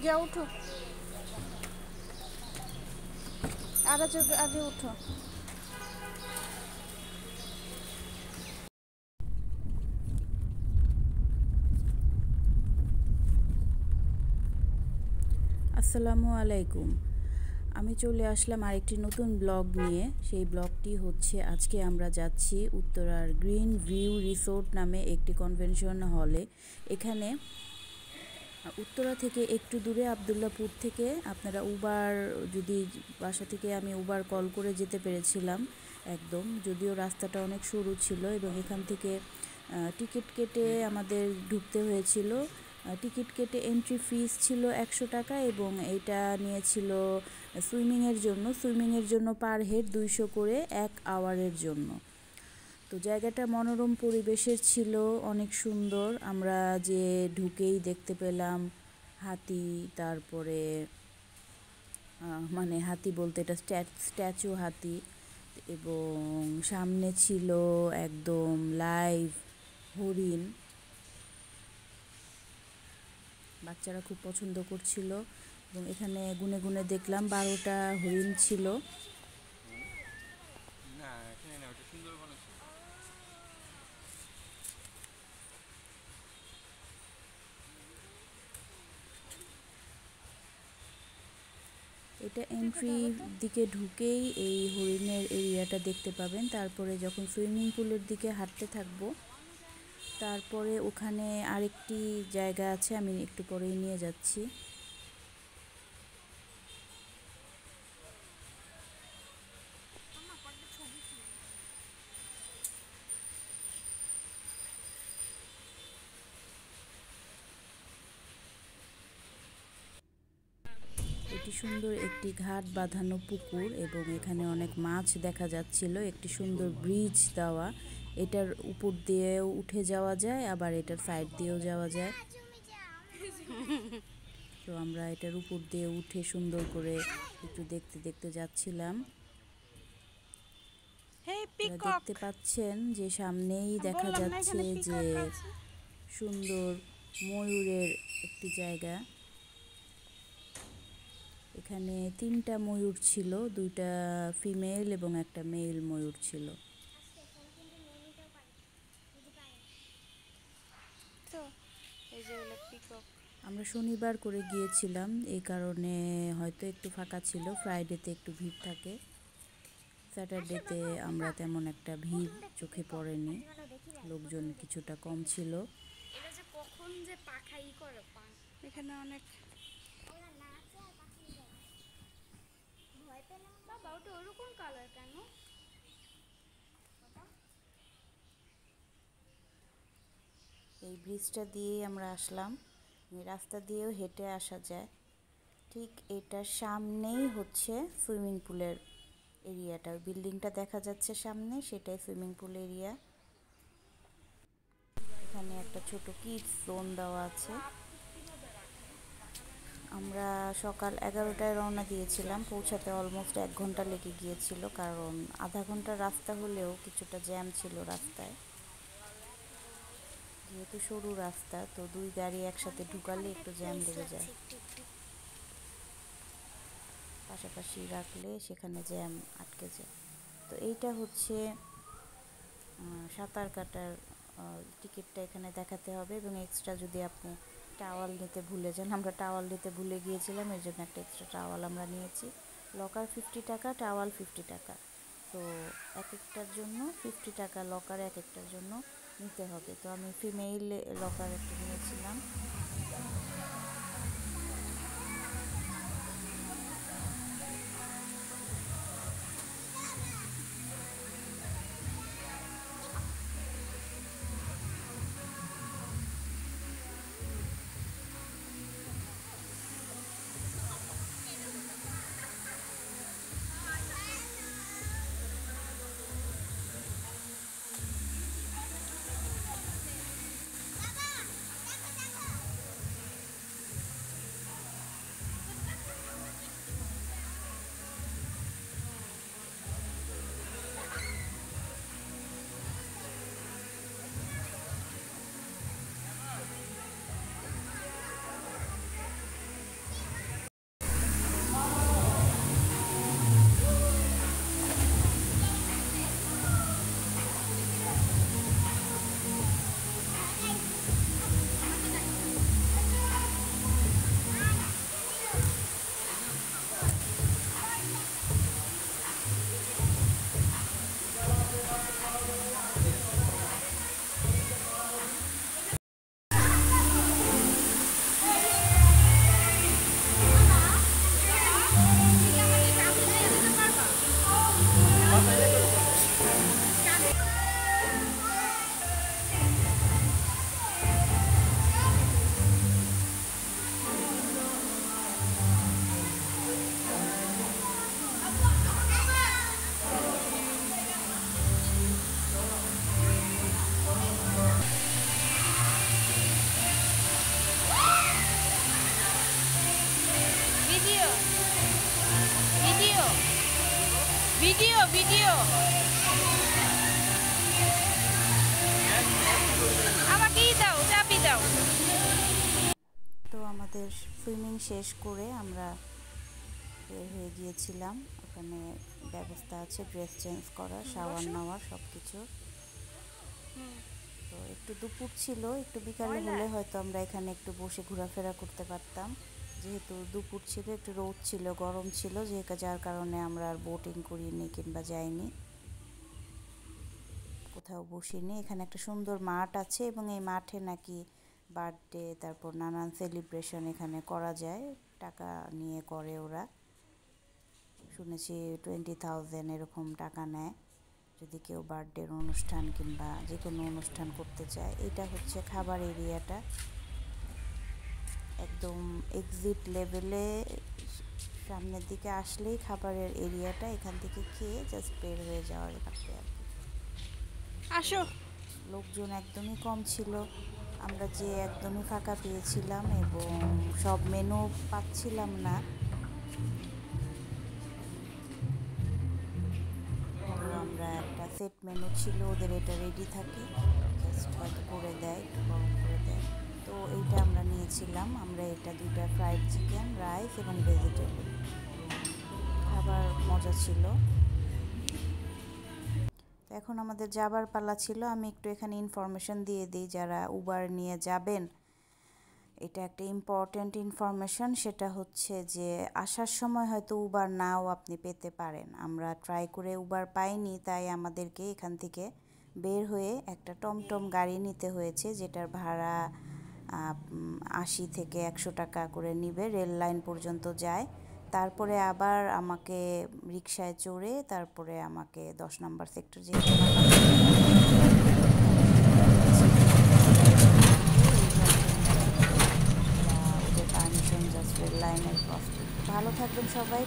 যাও উঠো, আগে উঠো। আসসালামু আলাইকুম। আমি চলে আসলাম আরেকটি নতুন ব্লগ নিয়ে। সেই ব্লগটি হচ্ছে আজকে আমরা যাচ্ছি উত্তরার গ্রিন ভিউ রিসোর্ট নামে একটি কনভেনশন হলে। এখানে উত্তরা থেকে একটু দূরে আবদুল্লাপুর থেকে আপনারা উবার, যদি বাসা থেকে আমি উবার কল করে যেতে পেরেছিলাম একদম, যদিও রাস্তাটা অনেক সরু ছিল এবং এখান থেকে টিকিট কেটে আমাদের ঢুকতে হয়েছিল। টিকিট কেটে এন্ট্রি ফিস ছিল 100 টাকা এবং এটা নিয়েছিল সুইমিংয়ের জন্য পার হেড 200 করে 1 আওয়ারের জন্য। তো জায়গাটা মনোরম পরিবেশের ছিল, অনেক সুন্দর। আমরা যে ঢুকেই দেখতে পেলাম হাতি, তারপরে মানে হাতি বলতে এটা স্ট্যাচু হাতি, এবং সামনে ছিল একদম লাইভ হরিণ। বাচ্চারা খুব পছন্দ করছিল এবং এখানে গুনে গুনে দেখলাম 12টা হরিণ ছিল। এটা এন্ট্রি দিকে ঢুকেই এই হরিণের এরিয়াটা দেখতে পাবেন। তারপরে যখন সুইমিং পুলের দিকে হাঁটতে থাকবো, তারপরে ওখানে আরেকটি জায়গা আছে, আমি একটু পরেই নিয়ে যাচ্ছি। এটি সুন্দর একটি ঘাট বাঁধানো পুকুর এবং এখানে অনেক মাছ দেখা যাচ্ছিল। একটি সুন্দর ব্রিজ দেওয়া, এটার উপর দিয়েও উঠে যাওয়া যায়, আবার এটার সাইড দিয়েও যাওয়া যায়। তো আমরা এটার উপর দিয়ে উঠে সুন্দর করে একটু দেখতে দেখতে যাচ্ছিলাম। দেখতে পাচ্ছেন যে সামনেই দেখা যাচ্ছে যে সুন্দর ময়ূরের একটি জায়গা। এখানে 3টা ময়ূর ছিল, 2টা ফিমেল এবং একটা মেল ময়ূর ছিল। আমরা শনিবার করে গিয়েছিলাম, এই কারণে হয়তো একটু ফাঁকা ছিল। ফ্রাইডেতে একটু ভিড় থাকে, স্যাটারডেতে আমরা তেমন একটা ভিড় চোখে পড়েনি, লোকজন কিছুটা কম ছিল। এখানে অনেক এই ব্রিজটা দিয়েই আমরা আসলাম, রাস্তা দিয়েও হেঁটে আসা যায়। ঠিক এটার সামনেই হচ্ছে সুইমিং পুলের এরিয়াটা, বিল্ডিংটা দেখা যাচ্ছে সামনে, সেটাই সুইমিং পুল এরিয়া। এখানে একটা ছোট কিডস জোন দেওয়া আছে। আমরা সকাল 11টায় রওনা দিয়েছিলাম, পৌঁছাতে অলমোস্ট 1 ঘন্টা লেগে গিয়েছিল, কারণ আধা ঘন্টার রাস্তা হলেও কিছুটা জ্যাম ছিল রাস্তায়। যেহেতু সরু রাস্তা, তো 2 গাড়ি একসাথে ঢুকালে একটু জ্যাম লেগে যায়, পাশাপাশি রাখলে সেখানে জ্যাম আটকে যায়। তো এইটা হচ্ছে সাঁতার কাটার টিকিটটা এখানে দেখাতে হবে, এবং এক্সট্রা যদি আপনি টাওয়াল নিতে ভুলে যান, আমরা টাওয়াল নিতে ভুলে গিয়েছিলাম, এর জন্য একটা এক্সট্রা টাওয়াল আমরা নিয়েছি। লকার 50 টাকা, টাওয়াল 50 টাকা। তো এক একটার জন্য 50 টাকা লকার এক একটার জন্য নিতে হবে। তো আমি ফিমেল লকার একটা নিয়েছিলাম। ভিডিও আমাকেই দাও, চাবি দাও। তো আমাদের সুইমিং শেষ করে আমরা বের হয়ে গিয়েছিলাম। ওখানে ব্যবস্থা আছে ড্রেস চেঞ্জ করার, শাওয়ার নেওয়ার, সব কিছু। তো একটু দুপুর ছিল, একটু বিকালে হলে হয়তো আমরা এখানে একটু বসে ঘোরাফেরা করতে পারতাম। যেহেতু দুপুর ছিল, একটু রোদ ছিল, গরম ছিল, যার কারণে আমরা আর বোটিং করিনি কিংবা যাইনি, কোথাও বসিনি। এখানে একটা সুন্দর মাঠ আছে এবং এই মাঠে নাকি বার্থডে, তারপর নানান সেলিব্রেশন এখানে করা যায়, টাকা নিয়ে করে ওরা। শুনেছি 20,000 এরকম টাকা নেয় যদি কেউ বার্থডের অনুষ্ঠান কিংবা যে কোনো অনুষ্ঠান করতে চায়। এটা হচ্ছে খাবার এরিয়াটা, একদম এক্সিট লেভেলে সামনের দিকে আসলেই খাবারের এরিয়াটা। এখান থেকে খেয়ে জাস্ট বের হয়ে যাওয়ার লাগবে আর কি। আসো। লোকজন একদমই কম ছিল, আমরা যে একদমই ফাঁকা পেয়েছিলাম এবং সব মেনু পাচ্ছিলাম না। আমরা একটা সেট মেনু ছিল ওদের, এটা রেডি থাকে, জাস্ট হয়তো করে দেয়, একটু গরম করে দেয়। তো এইটা আমরা নিয়েছিলাম। আমরা এটা 2টা ফ্রাইড চিকেন, রাইস এবং ভেজিটেবল, খাবার মজা ছিল। এখন আমাদের যাবার পালা ছিল। আমি একটু এখানে ইনফরমেশন দিয়ে দিই, যারা উবার নিয়ে যাবেন এটা একটা ইম্পর্ট্যান্ট ইনফরমেশন। সেটা হচ্ছে যে আসার সময় হয়তো উবার নাও আপনি পেতে পারেন। আমরা ট্রাই করে উবার পাইনি, তাই আমাদেরকে এখান থেকে বের হয়ে একটা টমটম গাড়ি নিতে হয়েছে, যেটার ভাড়া 80 থেকে 100 টাকা করে নিবে, রেল লাইন পর্যন্ত যায়। তারপরে আবার আমাকে রিকশায় চড়ে তারপরে আমাকে 10 নম্বর সেক্টর যেতে ওদের পারমিশন জাস্ট রেল লাইনের ক্রস। ভালো থাকবেন সবাই।